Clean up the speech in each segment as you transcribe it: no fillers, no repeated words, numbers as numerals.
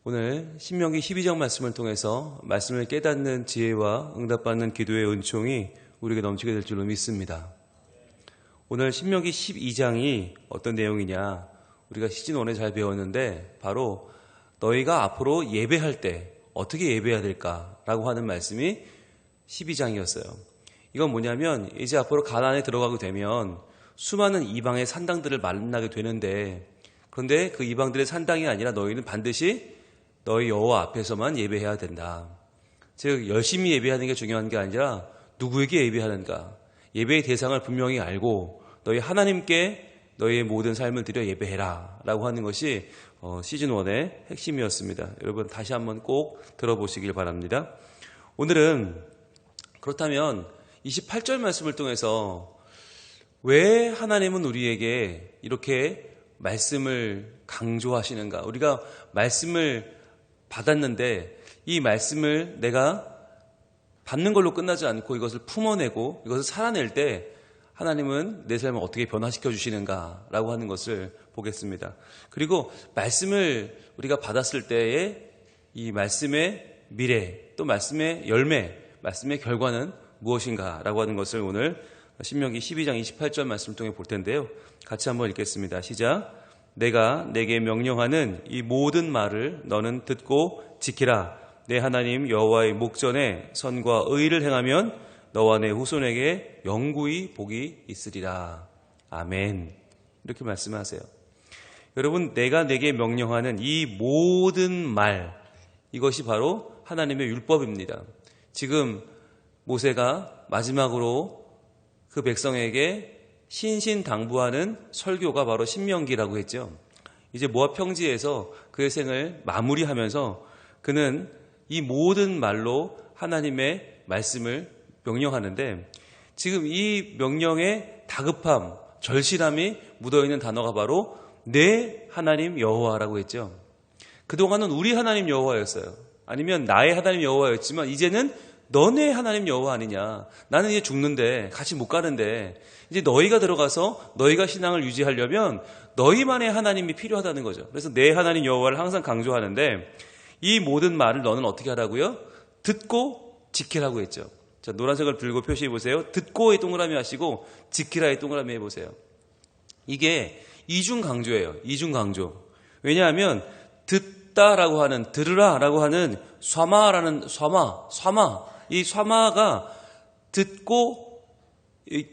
오늘 신명기 12장 말씀을 통해서 말씀을 깨닫는 지혜와 응답받는 기도의 은총이 우리에게 넘치게 될 줄로 믿습니다. 오늘 신명기 12장이 어떤 내용이냐, 우리가 시즌 1에 잘 배웠는데 바로 너희가 앞으로 예배할 때 어떻게 예배해야 될까라고 하는 말씀이 12장이었어요. 이건 뭐냐면 이제 앞으로 가나안에 들어가게 되면 수많은 이방의 산당들을 만나게 되는데, 그런데 그 이방들의 산당이 아니라 너희는 반드시 너희 여호와 앞에서만 예배해야 된다. 즉 열심히 예배하는 게 중요한 게 아니라 누구에게 예배하는가, 예배의 대상을 분명히 알고 너희 하나님께 너희의 모든 삶을 드려 예배해라 라고 하는 것이 시즌 1의 핵심이었습니다. 여러분 다시 한번 꼭 들어보시길 바랍니다. 오늘은 그렇다면 28절 말씀을 통해서 왜 하나님은 우리에게 이렇게 말씀을 강조하시는가, 우리가 말씀을 받았는데 이 말씀을 내가 받는 걸로 끝나지 않고 이것을 품어내고 이것을 살아낼 때 하나님은 내 삶을 어떻게 변화시켜 주시는가라고 하는 것을 보겠습니다. 그리고 말씀을 우리가 받았을 때의 이 말씀의 미래, 또 말씀의 열매, 말씀의 결과는 무엇인가라고 하는 것을 오늘 신명기 12장 28절 말씀을 통해 볼 텐데요. 같이 한번 읽겠습니다. 시작. 내가 내게 명령하는 이 모든 말을 너는 듣고 지키라. 내 하나님 여호와의 목전에 선과 의를 행하면 너와 내 후손에게 영구히 복이 있으리라. 아멘. 이렇게 말씀하세요. 여러분, 내가 내게 명령하는 이 모든 말, 이것이 바로 하나님의 율법입니다. 지금 모세가 마지막으로 그 백성에게 신신당부하는 설교가 바로 신명기라고 했죠. 이제 모압 평지에서 그의 생을 마무리하면서 그는 이 모든 말로 하나님의 말씀을 명령하는데, 지금 이 명령의 다급함, 절실함이 묻어있는 단어가 바로 내 하나님 여호와라고 했죠. 그동안은 우리 하나님 여호와였어요. 아니면 나의 하나님 여호와였지만 이제는 너네 하나님 여호와 아니냐. 나는 이제 죽는데 같이 못 가는데 이제 너희가 들어가서 너희가 신앙을 유지하려면 너희만의 하나님이 필요하다는 거죠. 그래서 내 하나님 여호와를 항상 강조하는데 이 모든 말을 너는 어떻게 하라고요? 듣고 지키라고 했죠. 자, 노란색을 들고 표시해 보세요. 듣고의 동그라미 하시고 지키라의 동그라미 해보세요. 이게 이중 강조예요. 이중 강조. 왜냐하면 듣다라고 하는, 들으라라고 하는 쏴마라는 쏴마, 이 쏴마가 듣고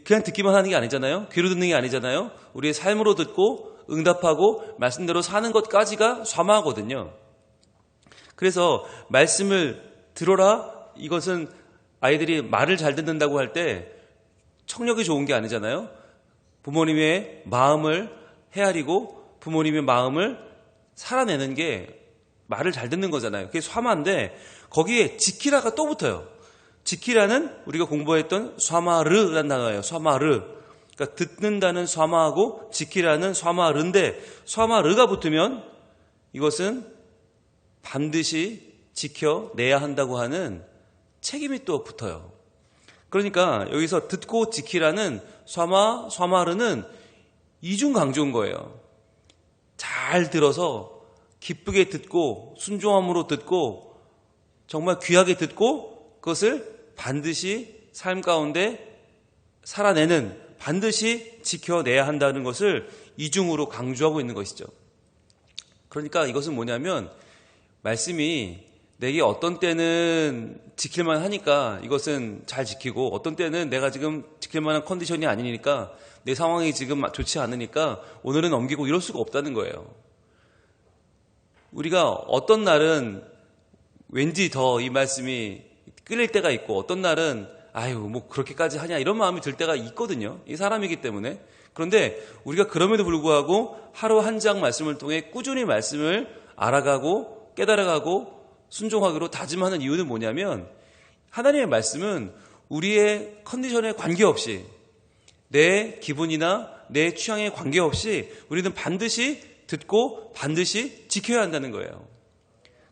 그냥 듣기만 하는 게 아니잖아요. 귀로 듣는 게 아니잖아요. 우리의 삶으로 듣고 응답하고 말씀대로 사는 것까지가 쏴마거든요. 그래서 말씀을 들어라, 이것은 아이들이 말을 잘 듣는다고 할 때 청력이 좋은 게 아니잖아요. 부모님의 마음을 헤아리고 부모님의 마음을 살아내는 게 말을 잘 듣는 거잖아요. 그게 쏴마인데 거기에 지키라가 또 붙어요. 지키라는 우리가 공부했던 쏴마르라는 단어예요. 쏴마르. 그러니까 듣는다는 쏴마하고 지키라는 쏴마르인데 쏴마르가 붙으면 이것은 반드시 지켜내야 한다고 하는 책임이 또 붙어요. 그러니까 여기서 듣고 지키라는 쏴마르는 이중 강조인 거예요. 잘 들어서 기쁘게 듣고 순종함으로 듣고 정말 귀하게 듣고 그것을 반드시 삶 가운데 살아내는, 반드시 지켜내야 한다는 것을 이중으로 강조하고 있는 것이죠. 그러니까 이것은 뭐냐면 말씀이 내게 어떤 때는 지킬만 하니까 이것은 잘 지키고 어떤 때는 내가 지금 지킬 만한 컨디션이 아니니까 내 상황이 지금 좋지 않으니까 오늘은 넘기고 이럴 수가 없다는 거예요. 우리가 어떤 날은 왠지 더 이 말씀이 끌릴 때가 있고 어떤 날은 아유 뭐 그렇게까지 하냐 이런 마음이 들 때가 있거든요. 이 사람이기 때문에. 그런데 우리가 그럼에도 불구하고 하루 한 장 말씀을 통해 꾸준히 말씀을 알아가고 깨달아가고 순종하기로 다짐하는 이유는 뭐냐면 하나님의 말씀은 우리의 컨디션에 관계없이 내 기분이나 내 취향에 관계없이 우리는 반드시 듣고 반드시 지켜야 한다는 거예요.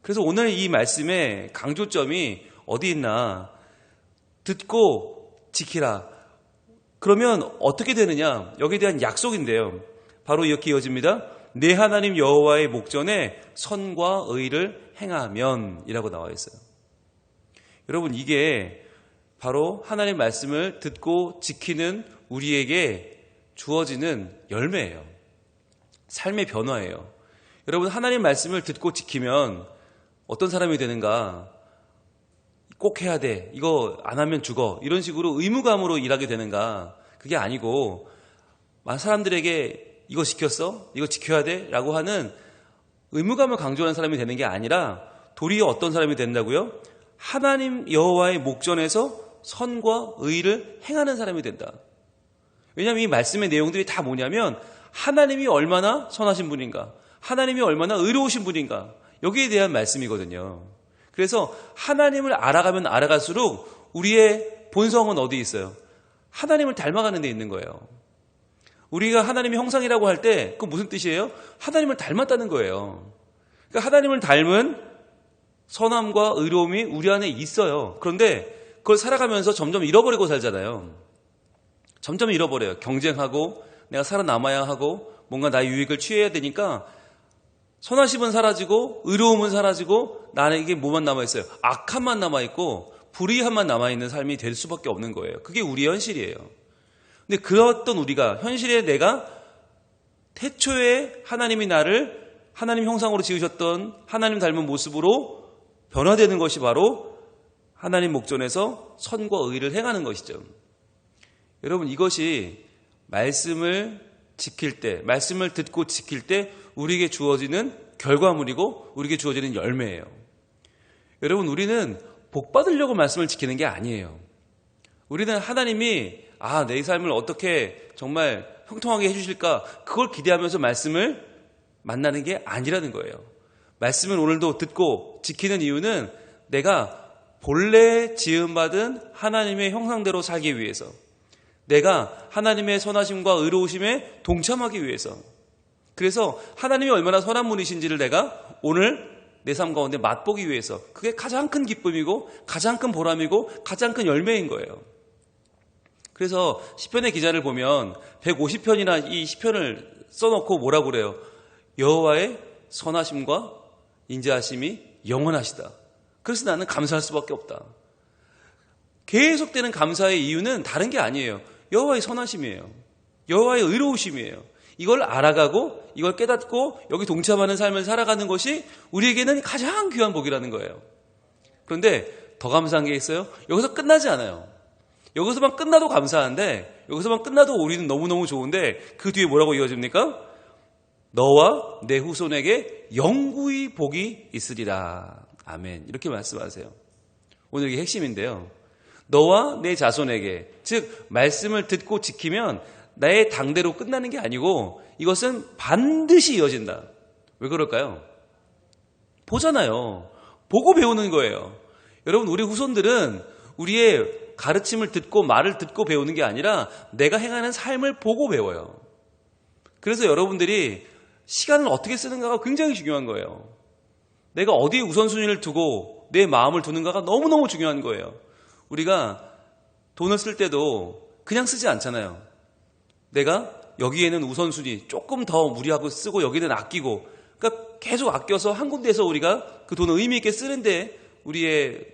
그래서 오늘 이 말씀의 강조점이 어디 있나? 듣고 지키라. 그러면 어떻게 되느냐? 여기에 대한 약속인데요. 바로 이렇게 이어집니다. 내 하나님 여호와의 목전에 선과 의를 행하면 이라고 나와 있어요. 여러분, 이게 바로 하나님 말씀을 듣고 지키는 우리에게 주어지는 열매예요. 삶의 변화예요. 여러분, 하나님 말씀을 듣고 지키면 어떤 사람이 되는가? 꼭 해야 돼. 이거 안 하면 죽어. 이런 식으로 의무감으로 일하게 되는가? 그게 아니고 사람들에게 이거 지켰어? 이거 지켜야 돼? 라고 하는 의무감을 강조하는 사람이 되는 게 아니라 도리어 어떤 사람이 된다고요? 하나님 여호와의 목전에서 선과 의를 행하는 사람이 된다. 왜냐하면 이 말씀의 내용들이 다 뭐냐면 하나님이 얼마나 선하신 분인가, 하나님이 얼마나 의로우신 분인가, 여기에 대한 말씀이거든요. 그래서 하나님을 알아가면 알아갈수록 우리의 본성은 어디 있어요? 하나님을 닮아가는 데 있는 거예요. 우리가 하나님의 형상이라고 할 때 그건 무슨 뜻이에요? 하나님을 닮았다는 거예요. 그러니까 하나님을 닮은 선함과 의로움이 우리 안에 있어요. 그런데 그걸 살아가면서 점점 잃어버리고 살잖아요. 점점 잃어버려요. 경쟁하고 내가 살아남아야 하고 뭔가 나의 유익을 취해야 되니까 선하심은 사라지고 의로움은 사라지고 나에게 뭐만 남아있어요? 악함만 남아있고 불의함만 남아있는 삶이 될 수밖에 없는 거예요. 그게 우리의 현실이에요. 근데 그랬던 우리가 현실에 내가 태초에 하나님이 나를 하나님 형상으로 지으셨던 하나님 닮은 모습으로 변화되는 것이 바로 하나님 목전에서 선과 의를 행하는 것이죠. 여러분, 이것이 말씀을 지킬 때, 말씀을 듣고 지킬 때 우리에게 주어지는 결과물이고 우리에게 주어지는 열매예요. 여러분, 우리는 복 받으려고 말씀을 지키는 게 아니에요. 우리는 하나님이 내 삶을 어떻게 정말 형통하게 해주실까, 그걸 기대하면서 말씀을 만나는 게 아니라는 거예요. 말씀을 오늘도 듣고 지키는 이유는 내가 본래 지음받은 하나님의 형상대로 살기 위해서, 내가 하나님의 선하심과 의로우심에 동참하기 위해서, 그래서 하나님이 얼마나 선한 분이신지를 내가 오늘 내 삶 가운데 맛보기 위해서, 그게 가장 큰 기쁨이고 가장 큰 보람이고 가장 큰 열매인 거예요. 그래서 시편의 기자를 보면 150편이나 이 시편을 써놓고 뭐라고 그래요? 여호와의 선하심과 인자하심이 영원하시다. 그래서 나는 감사할 수밖에 없다. 계속되는 감사의 이유는 다른 게 아니에요. 여호와의 선하심이에요. 여호와의 의로우심이에요. 이걸 알아가고 이걸 깨닫고 여기 동참하는 삶을 살아가는 것이 우리에게는 가장 귀한 복이라는 거예요. 그런데 더 감사한 게 있어요. 여기서 끝나지 않아요. 여기서만 끝나도 감사한데, 여기서만 끝나도 우리는 너무너무 좋은데 그 뒤에 뭐라고 이어집니까? 너와 내 후손에게 영구히 복이 있으리라. 아멘. 이렇게 말씀하세요. 오늘 이게 핵심인데요. 너와 내 자손에게, 즉 말씀을 듣고 지키면 나의 당대로 끝나는 게 아니고 이것은 반드시 이어진다. 왜 그럴까요? 보잖아요. 보고 배우는 거예요. 여러분, 우리 후손들은 우리의 가르침을 듣고 말을 듣고 배우는 게 아니라 내가 행하는 삶을 보고 배워요. 그래서 여러분들이 시간을 어떻게 쓰는가가 굉장히 중요한 거예요. 내가 어디에 우선순위를 두고 내 마음을 두는가가 너무너무 중요한 거예요. 우리가 돈을 쓸 때도 그냥 쓰지 않잖아요. 내가 여기에는 우선순위 조금 더 무리하고 쓰고 여기는 아끼고, 그러니까 계속 아껴서 한 군데에서 우리가 그 돈을 의미 있게 쓰는데 우리의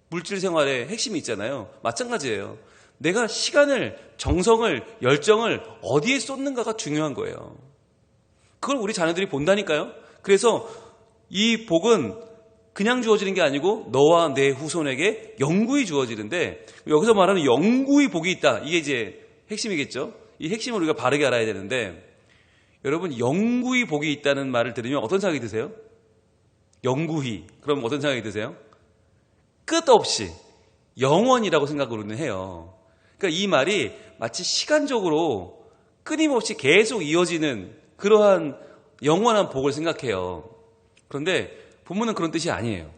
물질 생활의 핵심이 있잖아요. 마찬가지예요. 내가 시간을, 정성을, 열정을 어디에 쏟는가가 중요한 거예요. 그걸 우리 자녀들이 본다니까요. 그래서 이 복은 그냥 주어지는 게 아니고 너와 내 후손에게 영구히 주어지는데, 여기서 말하는 영구히 복이 있다, 이게 이제 핵심이겠죠. 이 핵심을 우리가 바르게 알아야 되는데, 여러분, 영구히 복이 있다는 말을 들으면 어떤 생각이 드세요? 영구히. 그럼 어떤 생각이 드세요? 끝없이, 영원이라고 생각으로는 해요. 그러니까 이 말이 마치 시간적으로 끊임없이 계속 이어지는 그러한 영원한 복을 생각해요. 그런데 본문은 그런 뜻이 아니에요.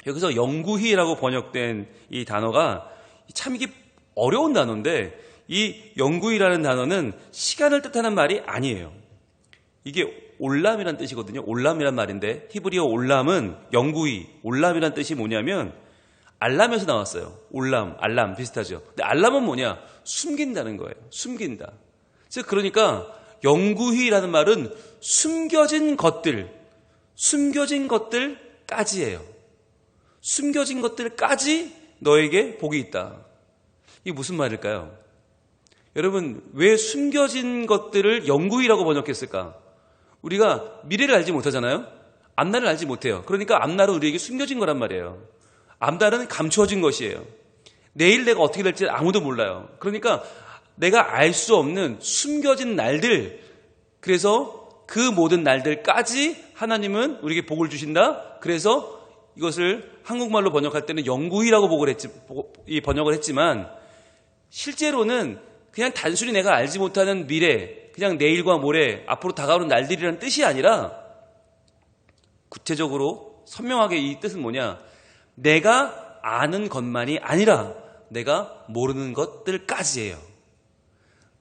여기서 영구히라고 번역된 이 단어가 참 이게 어려운 단어인데, 이 영구히라는 단어는 시간을 뜻하는 말이 아니에요. 이게 올람이란 뜻이거든요. 올람이란 말인데, 히브리어 올람은 영구히, 올람이란 뜻이 뭐냐면 알람에서 나왔어요. 올람, 알람 비슷하죠. 근데 알람은 뭐냐? 숨긴다는 거예요. 숨긴다. 즉 그러니까 영구히라는 말은 숨겨진 것들까지예요. 숨겨진 것들까지 너에게 복이 있다. 이게 무슨 말일까요? 여러분, 왜 숨겨진 것들을 영구히라고 번역했을까? 우리가 미래를 알지 못하잖아요. 앞날을 알지 못해요. 그러니까 앞날은 우리에게 숨겨진 거란 말이에요. 앞날은 감추어진 것이에요. 내일 내가 어떻게 될지 아무도 몰라요. 그러니까 내가 알 수 없는 숨겨진 날들, 그래서 그 모든 날들까지 하나님은 우리에게 복을 주신다. 그래서 이것을 한국말로 번역할 때는 영구히라고 번역을 했지만 실제로는 그냥 단순히 내가 알지 못하는 미래, 그냥 내일과 모레, 앞으로 다가오는 날들이라는 뜻이 아니라 구체적으로 선명하게 이 뜻은 뭐냐? 내가 아는 것만이 아니라 내가 모르는 것들까지예요.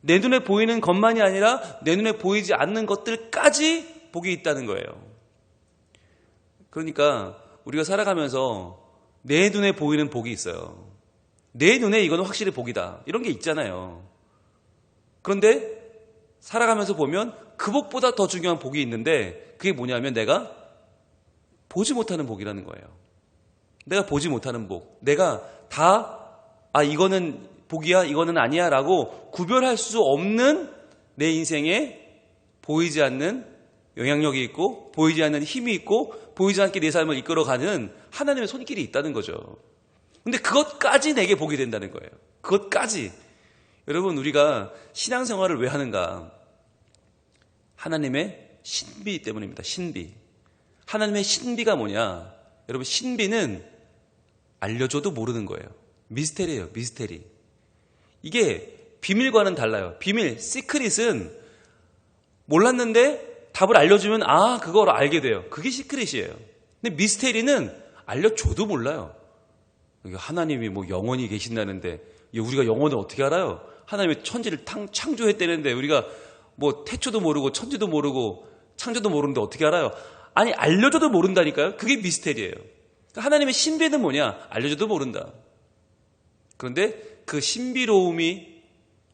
내 눈에 보이는 것만이 아니라 내 눈에 보이지 않는 것들까지 복이 있다는 거예요. 그러니까 우리가 살아가면서 내 눈에 보이는 복이 있어요. 내 눈에 이거는 확실히 복이다. 이런 게 있잖아요. 그런데 살아가면서 보면 그 복보다 더 중요한 복이 있는데 그게 뭐냐면 내가 보지 못하는 복이라는 거예요. 내가 보지 못하는 복. 내가 이거는 복이야, 이거는 아니야 라고 구별할 수 없는 내 인생에 보이지 않는 영향력이 있고 보이지 않는 힘이 있고 보이지 않게 내 삶을 이끌어가는 하나님의 손길이 있다는 거죠. 근데 그것까지 내게 복이 된다는 거예요. 그것까지. 여러분, 우리가 신앙생활을 왜 하는가? 하나님의 신비 때문입니다. 신비. 하나님의 신비가 뭐냐? 여러분, 신비는 알려줘도 모르는 거예요. 미스테리예요. 미스테리. 이게 비밀과는 달라요. 비밀, 시크릿은 몰랐는데 답을 알려주면 그걸 알게 돼요. 그게 시크릿이에요. 근데 미스테리는 알려줘도 몰라요. 하나님이 영원히 계신다는데 우리가 영원을 어떻게 알아요? 하나님이 천지를 창조했다는데 우리가 태초도 모르고 천지도 모르고 창조도 모르는데 어떻게 알아요? 아니, 알려줘도 모른다니까요. 그게 미스테리예요. 그러니까 하나님의 신비는 뭐냐? 알려줘도 모른다. 그런데 그 신비로움이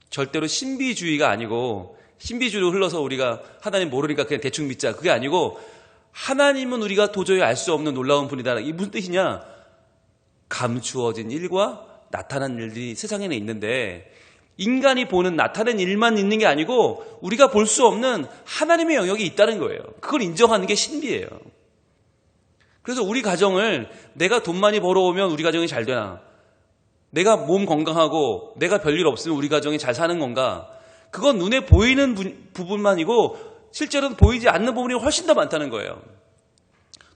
절대로 신비주의가 아니고, 신비주의로 흘러서 우리가 하나님 모르니까 그냥 대충 믿자, 그게 아니고, 하나님은 우리가 도저히 알 수 없는 놀라운 분이다. 이게 무슨 뜻이냐? 감추어진 일과 나타난 일들이 세상에는 있는데 인간이 보는 나타낸 일만 있는 게 아니고 우리가 볼 수 없는 하나님의 영역이 있다는 거예요. 그걸 인정하는 게 신비예요. 그래서 우리 가정을 내가 돈 많이 벌어오면 우리 가정이 잘 되나? 내가 몸 건강하고 내가 별일 없으면 우리 가정이 잘 사는 건가? 그건 눈에 보이는 부분만이고 실제로는 보이지 않는 부분이 훨씬 더 많다는 거예요.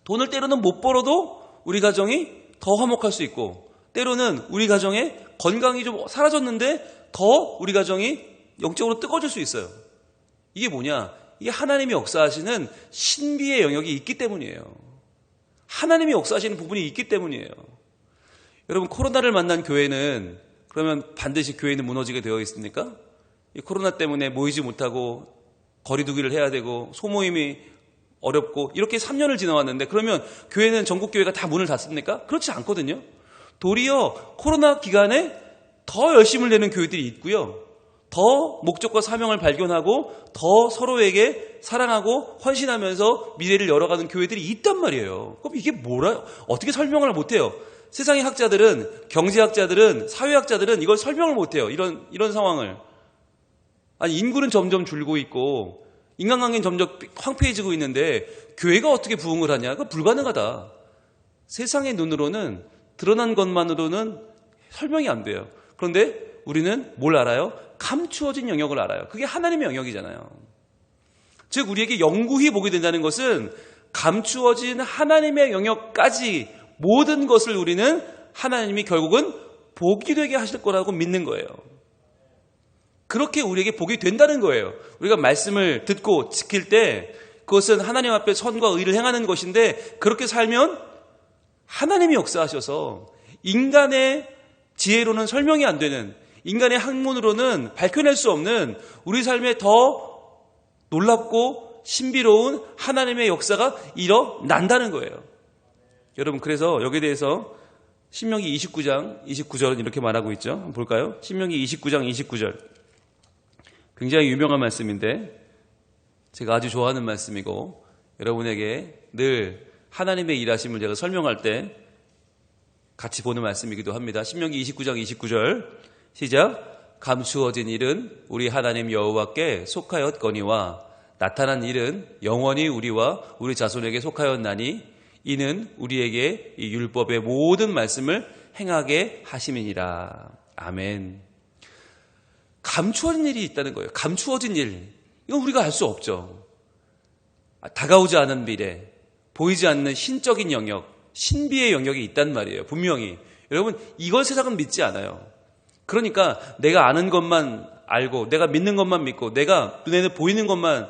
돈을 때로는 못 벌어도 우리 가정이 더 화목할 수 있고 때로는 우리 가정에 건강이 좀 사라졌는데 더 우리 가정이 영적으로 뜨거워질 수 있어요. 이게 뭐냐? 이게 하나님이 역사하시는 신비의 영역이 있기 때문이에요. 하나님이 역사하시는 부분이 있기 때문이에요. 여러분, 코로나를 만난 교회는 그러면 반드시 교회는 무너지게 되어 있습니까? 이 코로나 때문에 모이지 못하고 거리두기를 해야 되고 소모임이 어렵고 이렇게 3년을 지나왔는데 그러면 교회는 전국 교회가 다 문을 닫습니까? 그렇지 않거든요. 도리어 코로나 기간에 더 열심을 내는 교회들이 있고요. 더 목적과 사명을 발견하고 더 서로에게 사랑하고 헌신하면서 미래를 열어가는 교회들이 있단 말이에요. 그럼 이게 어떻게 설명을 못해요? 세상의 학자들은, 경제학자들은, 사회학자들은 이걸 설명을 못해요. 이런 상황을. 아니, 인구는 점점 줄고 있고 인간관계는 점점 황폐해지고 있는데 교회가 어떻게 부흥을 하냐? 그거 불가능하다. 세상의 눈으로는 드러난 것만으로는 설명이 안 돼요. 그런데 우리는 뭘 알아요? 감추어진 영역을 알아요. 그게 하나님의 영역이잖아요. 즉 우리에게 영구히 보게 된다는 것은 감추어진 하나님의 영역까지 모든 것을 우리는 하나님이 결국은 복이 되게 하실 거라고 믿는 거예요. 그렇게 우리에게 복이 된다는 거예요. 우리가 말씀을 듣고 지킬 때 그것은 하나님 앞에 선과 의를 행하는 것인데 그렇게 살면 하나님이 역사하셔서 인간의 지혜로는 설명이 안 되는, 인간의 학문으로는 밝혀낼 수 없는 우리 삶에 더 놀랍고 신비로운 하나님의 역사가 일어난다는 거예요. 여러분, 그래서 여기에 대해서 신명기 29장 29절은 이렇게 말하고 있죠. 한번 볼까요? 신명기 29장 29절. 굉장히 유명한 말씀인데 제가 아주 좋아하는 말씀이고 여러분에게 늘 하나님의 일하심을 제가 설명할 때 같이 보는 말씀이기도 합니다. 신명기 29장 29절 시작. 감추어진 일은 우리 하나님 여호와께 속하였거니와 나타난 일은 영원히 우리와 우리 자손에게 속하였나니 이는 우리에게 이 율법의 모든 말씀을 행하게 하심이니라. 아멘. 감추어진 일이 있다는 거예요. 감추어진 일. 이건 우리가 알 수 없죠. 다가오지 않은 미래, 보이지 않는 신적인 영역, 신비의 영역이 있단 말이에요. 분명히. 여러분, 이걸 세상은 믿지 않아요. 그러니까 내가 아는 것만 알고, 내가 믿는 것만 믿고, 내가 눈에는 보이는 것만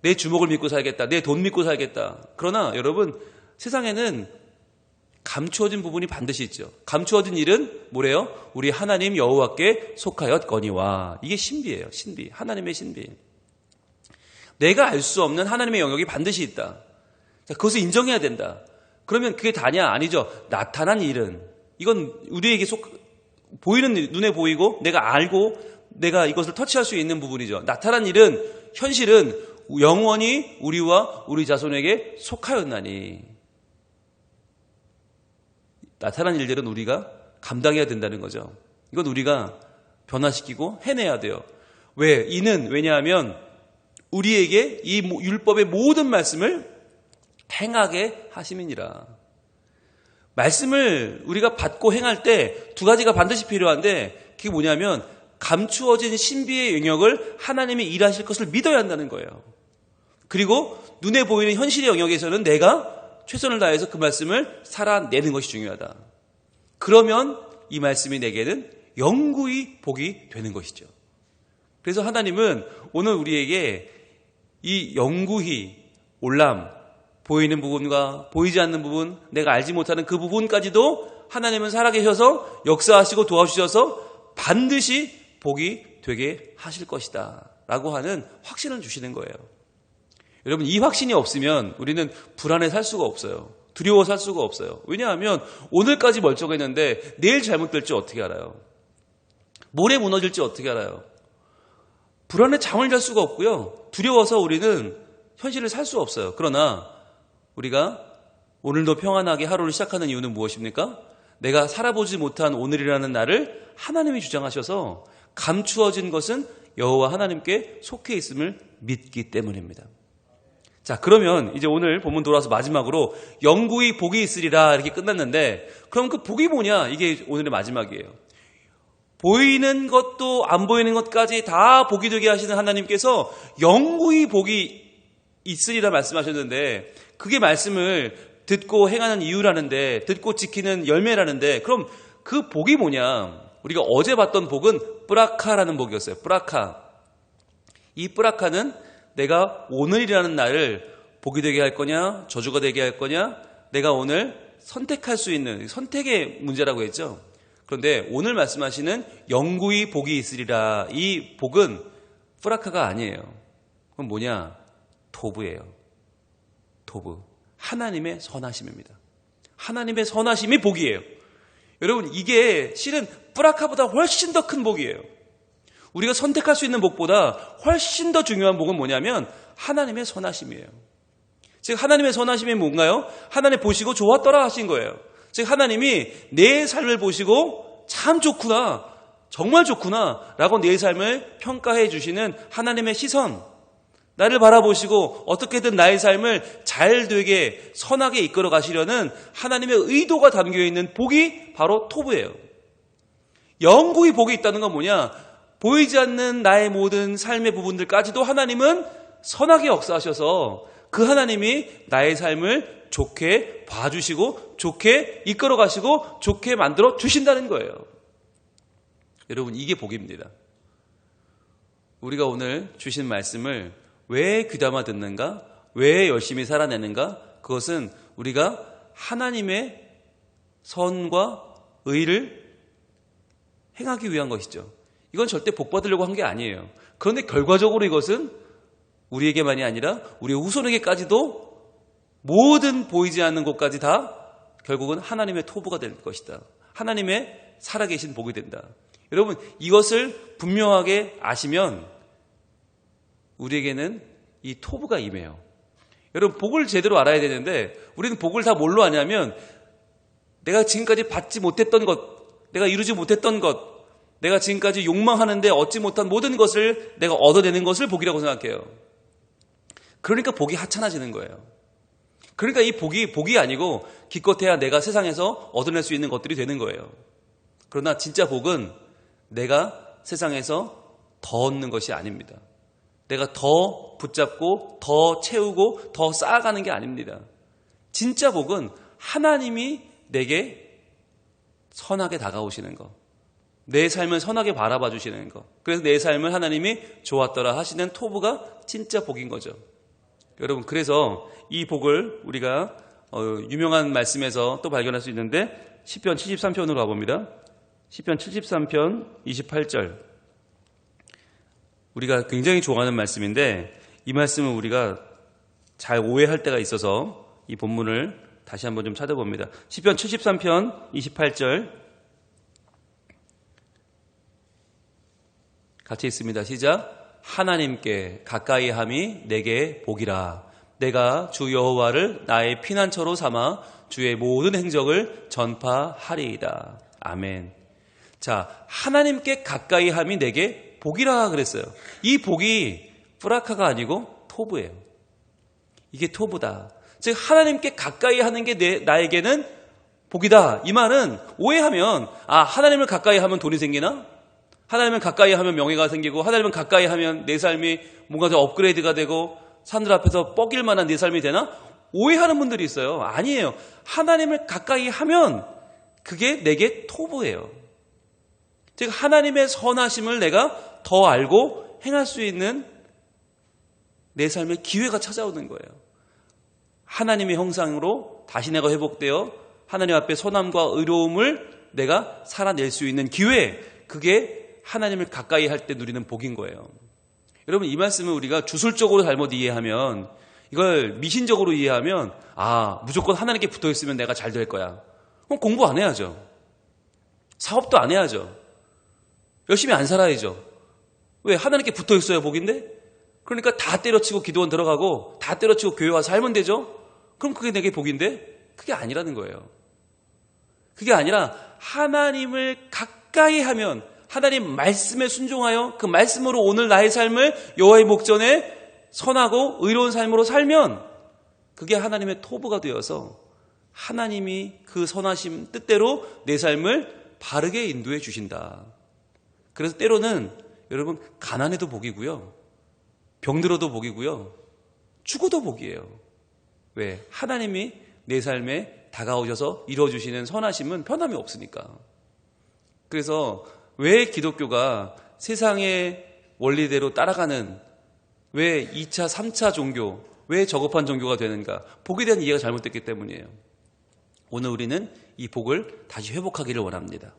내 주먹을 믿고 살겠다, 내 돈 믿고 살겠다. 그러나 여러분, 세상에는 감추어진 부분이 반드시 있죠. 감추어진 일은 뭐래요? 우리 하나님 여호와께 속하였거니와. 이게 신비예요. 신비. 하나님의 신비. 내가 알 수 없는 하나님의 영역이 반드시 있다. 자, 그것을 인정해야 된다. 그러면 그게 다냐? 아니죠. 나타난 일은 이건 우리에게 보이는 눈에 보이고 내가 알고 내가 이것을 터치할 수 있는 부분이죠. 나타난 일은 현실은 영원히 우리와 우리 자손에게 속하였나니. 나타난 일들은 우리가 감당해야 된다는 거죠. 이건 우리가 변화시키고 해내야 돼요. 왜? 이는 왜냐하면 우리에게 이 율법의 모든 말씀을 행하게 하심이니라. 말씀을 우리가 받고 행할 때 두 가지가 반드시 필요한데 그게 뭐냐면 감추어진 신비의 영역을 하나님이 일하실 것을 믿어야 한다는 거예요. 그리고 눈에 보이는 현실의 영역에서는 내가 최선을 다해서 그 말씀을 살아내는 것이 중요하다. 그러면 이 말씀이 내게는 영구히 복이 되는 것이죠. 그래서 하나님은 오늘 우리에게 이 영구히 올람, 보이는 부분과 보이지 않는 부분, 내가 알지 못하는 그 부분까지도 하나님은 살아계셔서 역사하시고 도와주셔서 반드시 복이 되게 하실 것이다 라고 하는 확신을 주시는 거예요. 여러분, 이 확신이 없으면 우리는 불안해 살 수가 없어요. 두려워 살 수가 없어요. 왜냐하면 오늘까지 멀쩡했는데 내일 잘못될지 어떻게 알아요? 모레 무너질지 어떻게 알아요? 불안해 잠을 잘 수가 없고요. 두려워서 우리는 현실을 살 수 없어요. 그러나 우리가 오늘도 평안하게 하루를 시작하는 이유는 무엇입니까? 내가 살아보지 못한 오늘이라는 날을 하나님이 주장하셔서 감추어진 것은 여호와 하나님께 속해 있음을 믿기 때문입니다. 자, 그러면 이제 오늘 본문 돌아와서 마지막으로 영구히 복이 있으리라 이렇게 끝났는데 그럼 그 복이 뭐냐? 이게 오늘의 마지막이에요. 보이는 것도 안 보이는 것까지 다 복이 되게 하시는 하나님께서 영구히 복이 있으리라 말씀하셨는데 그게 말씀을 듣고 행하는 이유라는데 듣고 지키는 열매라는데 그럼 그 복이 뭐냐? 우리가 어제 봤던 복은 뿌라카라는 복이었어요. 뿌라카. 이 뿌라카는 내가 오늘이라는 날을 복이 되게 할 거냐 저주가 되게 할 거냐 내가 오늘 선택할 수 있는 선택의 문제라고 했죠. 그런데 오늘 말씀하시는 영구히 복이 있으리라 이 복은 뿌라카가 아니에요. 그럼 뭐냐? 토브예요. 토브. 하나님의 선하심입니다. 하나님의 선하심이 복이에요. 여러분 이게 실은 뿌라카보다 훨씬 더 큰 복이에요. 우리가 선택할 수 있는 복보다 훨씬 더 중요한 복은 뭐냐면 하나님의 선하심이에요. 즉 하나님의 선하심이 뭔가요? 하나님 보시고 좋았더라 하신 거예요. 즉 하나님이 내 삶을 보시고 참 좋구나, 정말 좋구나 라고 내 삶을 평가해 주시는 하나님의 시선, 나를 바라보시고 어떻게든 나의 삶을 잘 되게 선하게 이끌어 가시려는 하나님의 의도가 담겨있는 복이 바로 토브예요. 영구히 복이 있다는 건 뭐냐? 보이지 않는 나의 모든 삶의 부분들까지도 하나님은 선하게 역사하셔서 그 하나님이 나의 삶을 좋게 봐주시고 좋게 이끌어 가시고 좋게 만들어 주신다는 거예요. 여러분 이게 복입니다. 우리가 오늘 주신 말씀을 왜 귀담아 듣는가? 왜 열심히 살아내는가? 그것은 우리가 하나님의 선과 의를 행하기 위한 것이죠. 이건 절대 복 받으려고 한 게 아니에요. 그런데 결과적으로 이것은 우리에게만이 아니라 우리 후손에게까지도 모든 보이지 않는 곳까지 다 결국은 하나님의 토부가 될 것이다. 하나님의 살아계신 복이 된다. 여러분 이것을 분명하게 아시면 우리에게는 이 토부가 임해요. 여러분, 복을 제대로 알아야 되는데 우리는 복을 다 뭘로 아냐면 내가 지금까지 받지 못했던 것, 내가 이루지 못했던 것, 내가 지금까지 욕망하는데 얻지 못한 모든 것을 내가 얻어내는 것을 복이라고 생각해요. 그러니까 복이 하찮아지는 거예요. 그러니까 이 복이 아니고 기껏해야 내가 세상에서 얻어낼 수 있는 것들이 되는 거예요. 그러나 진짜 복은 내가 세상에서 더 얻는 것이 아닙니다. 내가 더 붙잡고 더 채우고 더 쌓아가는 게 아닙니다. 진짜 복은 하나님이 내게 선하게 다가오시는 것, 내 삶을 선하게 바라봐 주시는 것, 그래서 내 삶을 하나님이 좋았더라 하시는 토부가 진짜 복인 거죠. 여러분, 그래서 이 복을 우리가 유명한 말씀에서 또 발견할 수 있는데 시편 73편으로 가봅니다. 시편 73편 28절. 우리가 굉장히 좋아하는 말씀인데 이 말씀은 우리가 잘 오해할 때가 있어서 이 본문을 다시 한번 좀 찾아봅니다. 시편 73편 28절 같이 있습니다. 시작. 하나님께 가까이 함이 내게 복이라. 내가 주 여호와를 나의 피난처로 삼아 주의 모든 행적을 전파하리이다. 아멘. 자, 하나님께 가까이 함이 내게 복이라 그랬어요. 이 복이 뿌라카가 아니고 토부예요. 이게 토부다. 즉 하나님께 가까이 하는 게 나에게는 복이다. 이 말은 오해하면 하나님을 가까이 하면 돈이 생기나? 하나님을 가까이 하면 명예가 생기고 하나님을 가까이 하면 내 삶이 뭔가 더 업그레이드가 되고 사람들 앞에서 뻐길 만한 내 삶이 되나? 오해하는 분들이 있어요. 아니에요. 하나님을 가까이 하면 그게 내게 토부예요. 즉 하나님의 선하심을 내가 더 알고 행할 수 있는 내 삶의 기회가 찾아오는 거예요. 하나님의 형상으로 다시 내가 회복되어 하나님 앞에 선함과 의로움을 내가 살아낼 수 있는 기회, 그게 하나님을 가까이 할 때 누리는 복인 거예요. 여러분, 이 말씀을 우리가 주술적으로 잘못 이해하면, 이걸 미신적으로 이해하면 무조건 하나님께 붙어있으면 내가 잘 될 거야. 그럼 공부 안 해야죠. 사업도 안 해야죠. 열심히 안 살아야죠. 왜? 하나님께 붙어있어야 복인데? 그러니까 다 때려치고 기도원 들어가고 다 때려치고 교회 와서 살면 되죠? 그럼 그게 내게 복인데? 그게 아니라는 거예요. 그게 아니라 하나님을 가까이 하면, 하나님 말씀에 순종하여 그 말씀으로 오늘 나의 삶을 여호와의 목전에 선하고 의로운 삶으로 살면 그게 하나님의 토부가 되어서 하나님이 그 선하심 뜻대로 내 삶을 바르게 인도해 주신다. 그래서 때로는 여러분, 가난해도 복이고요, 병들어도 복이고요, 죽어도 복이에요. 왜? 하나님이 내 삶에 다가오셔서 이루어주시는 선하심은 변함이 없으니까. 그래서 왜 기독교가 세상의 원리대로 따라가는, 왜 2차, 3차 종교, 왜 저급한 종교가 되는가? 복에 대한 이해가 잘못됐기 때문이에요. 오늘 우리는 이 복을 다시 회복하기를 원합니다.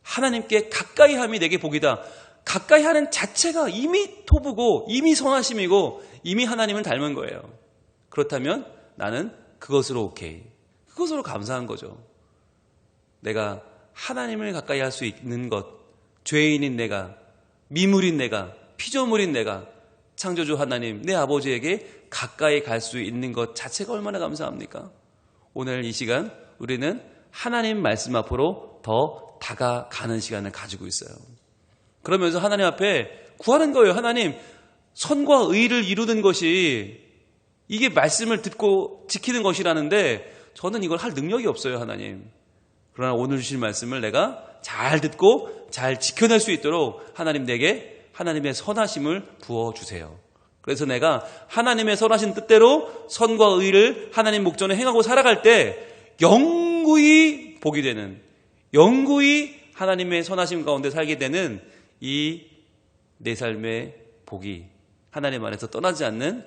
하나님께 가까이 함이 내게 복이다. 가까이 하는 자체가 이미 토부고 이미 선하심이고 이미 하나님을 닮은 거예요. 그렇다면 나는 그것으로 오케이. 그것으로 감사한 거죠. 내가 하나님을 가까이 할 수 있는 것, 죄인인 내가, 미물인 내가, 피조물인 내가 창조주 하나님, 내 아버지에게 가까이 갈 수 있는 것 자체가 얼마나 감사합니까? 오늘 이 시간 우리는 하나님 말씀 앞으로 더 다가가는 시간을 가지고 있어요. 그러면서 하나님 앞에 구하는 거예요. 하나님, 선과 의를 이루는 것이 이게 말씀을 듣고 지키는 것이라는데 저는 이걸 할 능력이 없어요, 하나님. 그러나 오늘 주실 말씀을 내가 잘 듣고 잘 지켜낼 수 있도록 하나님 내게 하나님의 선하심을 부어주세요. 그래서 내가 하나님의 선하신 뜻대로 선과 의를 하나님 목전에 행하고 살아갈 때 영구히 복이 되는, 영구히 하나님의 선하심 가운데 살게 되는 이 내 삶의 복이 하나님 안에서 떠나지 않는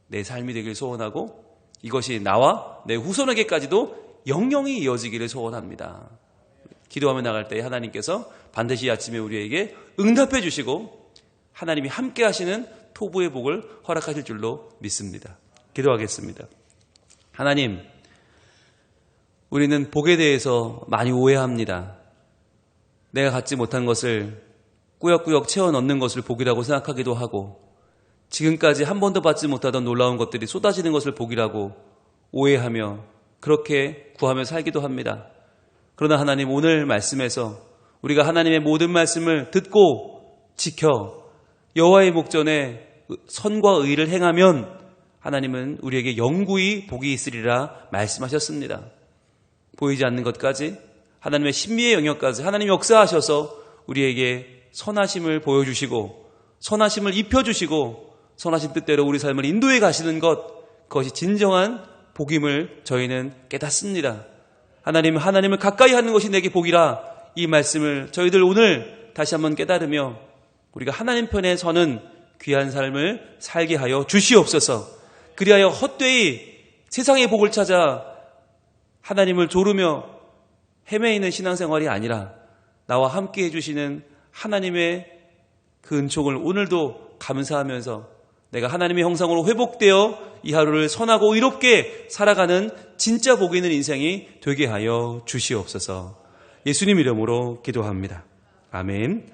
내 삶이 되길 소원하고, 이것이 나와 내 후손에게까지도 영영이 이어지기를 소원합니다. 기도하며 나갈 때 하나님께서 반드시 아침에 우리에게 응답해 주시고 하나님이 함께 하시는 토부의 복을 허락하실 줄로 믿습니다. 기도하겠습니다. 하나님, 우리는 복에 대해서 많이 오해합니다. 내가 갖지 못한 것을 꾸역꾸역 채워 넣는 것을 복이라고 생각하기도 하고, 지금까지 한 번도 받지 못하던 놀라운 것들이 쏟아지는 것을 복이라고 오해하며 그렇게 구하며 살기도 합니다. 그러나 하나님 오늘 말씀에서 우리가 하나님의 모든 말씀을 듣고 지켜 여호와의 목전에 선과 의를 행하면 하나님은 우리에게 영구히 복이 있으리라 말씀하셨습니다. 보이지 않는 것까지 하나님의 신비의 영역까지 하나님이 역사하셔서 우리에게 선하심을 보여주시고 선하심을 입혀주시고 선하신 뜻대로 우리 삶을 인도해 가시는 것, 그것이 진정한 복임을 저희는 깨닫습니다. 하나님을 가까이 하는 것이 내게 복이라, 이 말씀을 저희들 오늘 다시 한번 깨달으며 우리가 하나님 편에 서는 귀한 삶을 살게 하여 주시옵소서. 그리하여 헛되이 세상의 복을 찾아 하나님을 조르며 헤매이는 신앙생활이 아니라 나와 함께 해주시는 하나님의 그 은총을 오늘도 감사하면서 내가 하나님의 형상으로 회복되어 이 하루를 선하고 의롭게 살아가는 진짜 복 있는 인생이 되게 하여 주시옵소서. 예수님 이름으로 기도합니다. 아멘.